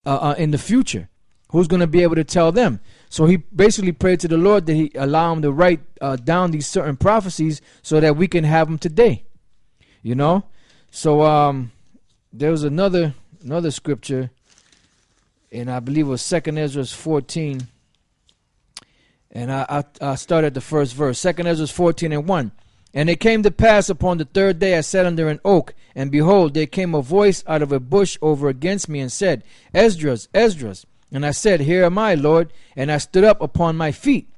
in the future? Who's going to be able to tell them? So he basically prayed to the Lord that he allow him to write down these certain prophecies so that we can have them today. You know? So there was another scripture, and I believe it was 2nd Ezra 14. And I start at the first verse. 2nd Ezra 14:1. And it came to pass upon the third day I sat under an oak, and behold, there came a voice out of a bush over against me, and said, Esdras, Esdras. And I said, Here am I, Lord. And I stood up upon my feet.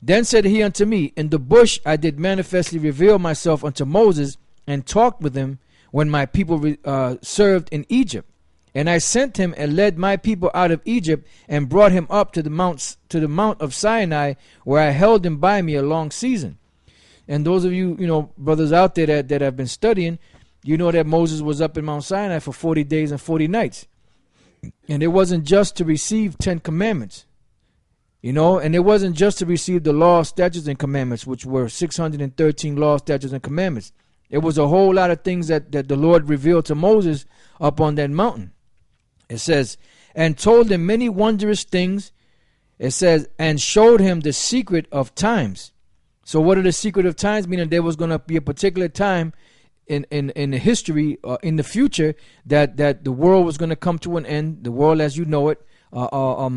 Then said he unto me, In the bush I did manifestly reveal myself unto Moses, and talked with him when my people served in Egypt. And I sent him and led my people out of Egypt, and brought him up to the mount of Sinai, where I held him by me a long season. And those of you, brothers out there that have been studying, you know that Moses was up in Mount Sinai for 40 days and 40 nights. And it wasn't just to receive 10 commandments, and it wasn't just to receive the law, statutes, and commandments, which were 613 laws, statutes, and commandments. It was a whole lot of things that the Lord revealed to Moses up on that mountain. It says, and told him many wondrous things. It says, and showed him the secret of times. So what are the secret of times? Meaning there was going to be a particular time in the history, in the future, that the world was going to come to an end, the world as you know it,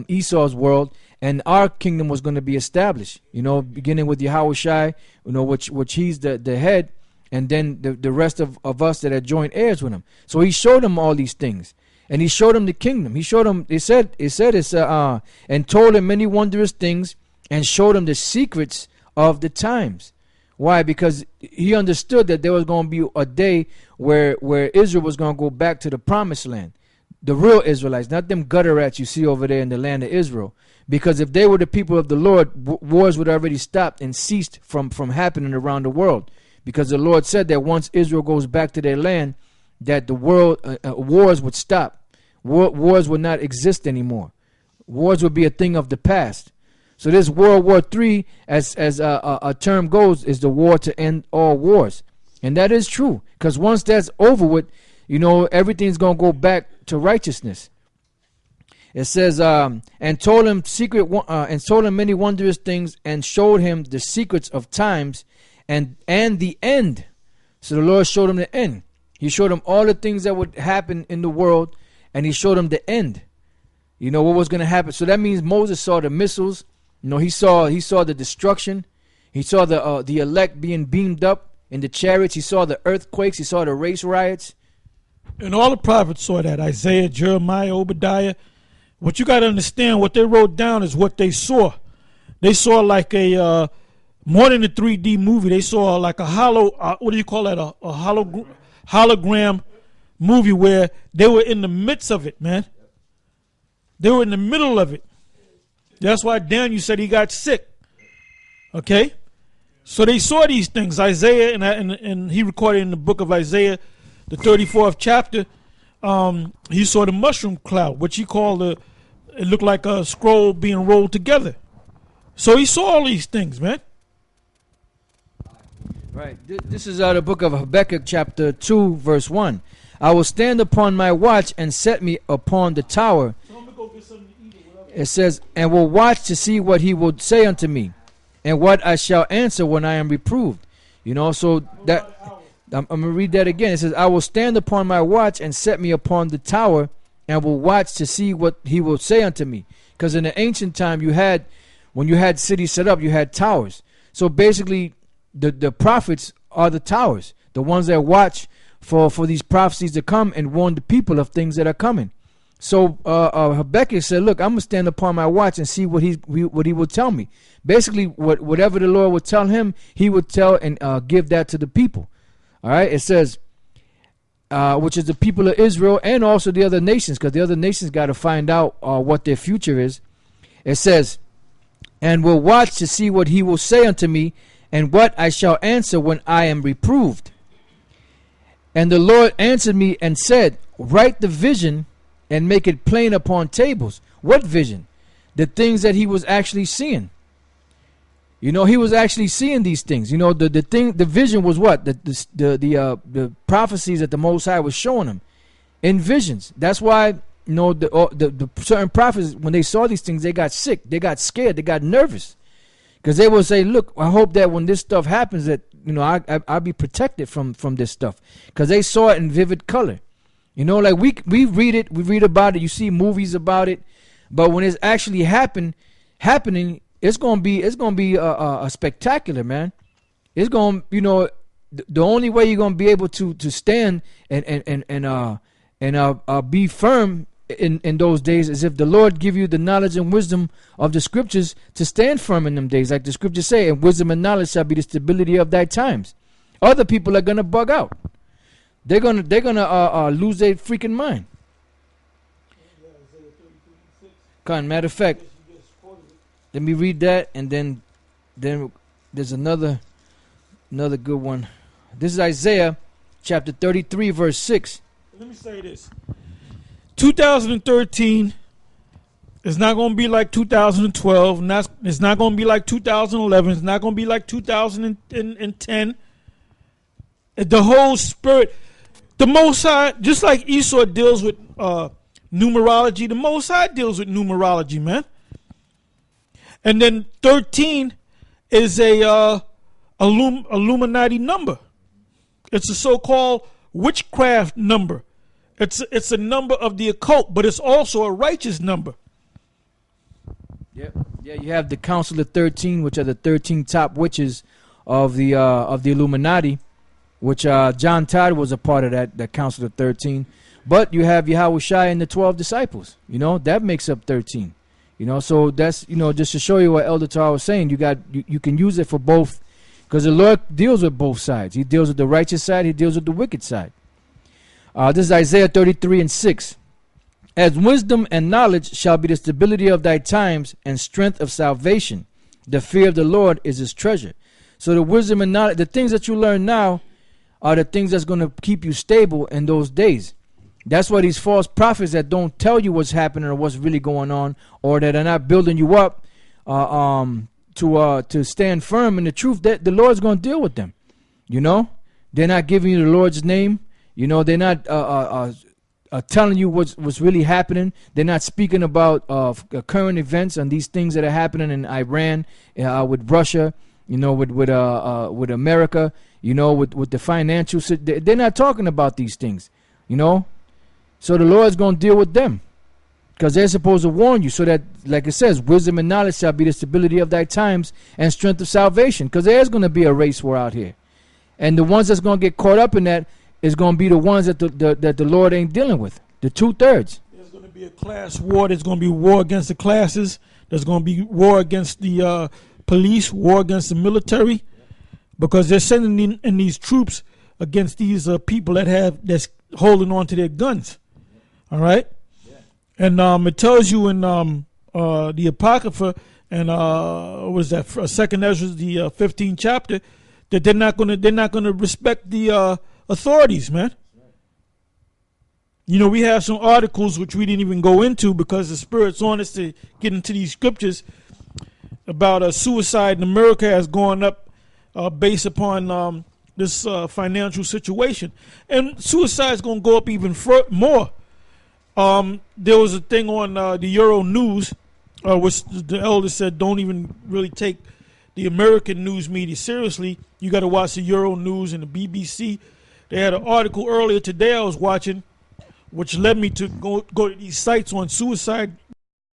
Esau's world, and our kingdom was going to be established, beginning with Yahushua, which he's the head, and then the rest of us that are joint heirs with him. So he showed him all these things. And he showed him the kingdom. He showed him, and told him many wondrous things, and showed him the secrets of the times. Why? Because he understood that there was going to be a day where Israel was going to go back to the promised land. The real Israelites, not them gutter rats you see over there in the land of Israel. Because if they were the people of the Lord, wars would already stopped and ceased from happening around the world. Because the Lord said that once Israel goes back to their land, that the world wars would stop. Wars would not exist anymore. Wars would be a thing of the past. So this World War III, as a term goes, is the war to end all wars. And that is true. Because once that's over with, everything's going to go back to righteousness. It says, and told him many wondrous things, and showed him the secrets of times and the end. So the Lord showed him the end. He showed him all the things that would happen in the world, and he showed him the end. What was going to happen. So that means Moses saw the missiles. He saw the destruction. He saw the elect being beamed up in the chariots. He saw the earthquakes. He saw the race riots. And all the prophets saw that. Isaiah, Jeremiah, Obadiah. What you got to understand, what they wrote down is what they saw. They saw like a more than a 3D movie. They saw like a what do you call that? A hologram movie where they were in the midst of it, man. They were in the middle of it. That's why Daniel said he got sick. Okay? So they saw these things. Isaiah, and he recorded in the book of Isaiah, the 34th chapter, he saw the mushroom cloud, which he called it looked like a scroll being rolled together. So he saw all these things, man. Right. This is out of the book of Habakkuk, chapter 2, verse 1. I will stand upon my watch and set me upon the tower. It says, and will watch to see what he will say unto me, and what I shall answer when I am reproved. So that I'm going to read that again. It says, I will stand upon my watch and set me upon the tower, and will watch to see what he will say unto me. Because in the ancient time, when you had cities set up, you had towers. So basically, the prophets are the towers, the ones that watch for these prophecies to come and warn the people of things that are coming. So Habakkuk said, look, I'm going to stand upon my watch and see what he will tell me. Basically, whatever the Lord would tell him, he would tell and give that to the people. All right, it says, which is the people of Israel and also the other nations, because the other nations got to find out what their future is. It says, and will watch to see what he will say unto me, and what I shall answer when I am reproved. And the Lord answered me and said, write the vision and make it plain upon tables. What vision? The things that he was actually seeing. He was actually seeing these things. The vision was what? The prophecies that the Most High was showing him in visions. That's why the certain prophets, when they saw these things, they got sick, they got scared, they got nervous, because they will say, "Look, I hope that when this stuff happens, that I'll be protected from this stuff," because they saw it in vivid color. Like we read about it, you see movies about it, but when it's actually happening, it's gonna be a spectacular, man. It's gonna, the only way you're gonna be able to stand and be firm in those days is if the Lord give you the knowledge and wisdom of the scriptures to stand firm in them days, like the scriptures say, and wisdom and knowledge shall be the stability of thy times. Other people are gonna bug out. They're gonna lose their freaking mind. Matter of fact, let me read that, and then there's another good one. This is Isaiah chapter 33, verse 6. Let me say this. 2013 is not going to be like 2012. It's not going to be like 2011. It's not going to be like 2010. The whole spirit, the Most High, just like Esau deals with numerology, the Most High deals with numerology, man. And then 13 is a Illuminati number. It's a so-called witchcraft number. It's a number of the occult, but it's also a righteous number. Yeah, you have the Council of 13, which are the 13 top witches of the Illuminati, which John Todd was a part of that Council of 13. But you have Yahushua and the 12 disciples. That makes up 13. So that's just to show you what Elder Torah was saying. You can use it for both, because the Lord deals with both sides. He deals with the righteous side. He deals with the wicked side. This is Isaiah 33 and 6. As wisdom and knowledge shall be the stability of thy times, and strength of salvation. The fear of the Lord is his treasure. So the wisdom and knowledge, the things that you learn now, are the things that's going to keep you stable in those days. That's why these false prophets that don't tell you what's happening or what's really going on, or that are not building you up to stand firm in the truth, that the Lord's going to deal with them. They're not giving you the Lord's name. They're not telling you what's really happening. They're not speaking about current events and these things that are happening in Iran, with Russia, with America, with the financial. They're not talking about these things, So the Lord's going to deal with them, because they're supposed to warn you, so that, like it says, wisdom and knowledge shall be the stability of thy times, and strength of salvation. Because there's going to be a race war out here, and the ones that's going to get caught up in that is going to be the ones that the Lord ain't dealing with. The 2/3. There's going to be a class war. There's going to be war against the classes. There's going to be war against the police, war against the military, because they're sending in these troops against these people that's holding on to their guns. All right, and it tells you in the Apocrypha and what was that? Second Ezra, the 15th chapter, that they're not gonna respect the authorities, man. We have some articles which we didn't even go into because the Spirit's on us to get into these scriptures about suicide in America has gone up based upon this financial situation, and suicide is going to go up even more. There was a thing on the Euro News, which the elder said don't even really take the American news media seriously. You got to watch the Euro News and the BBC. They had an article earlier today I was watching, which led me to go to these sites on suicide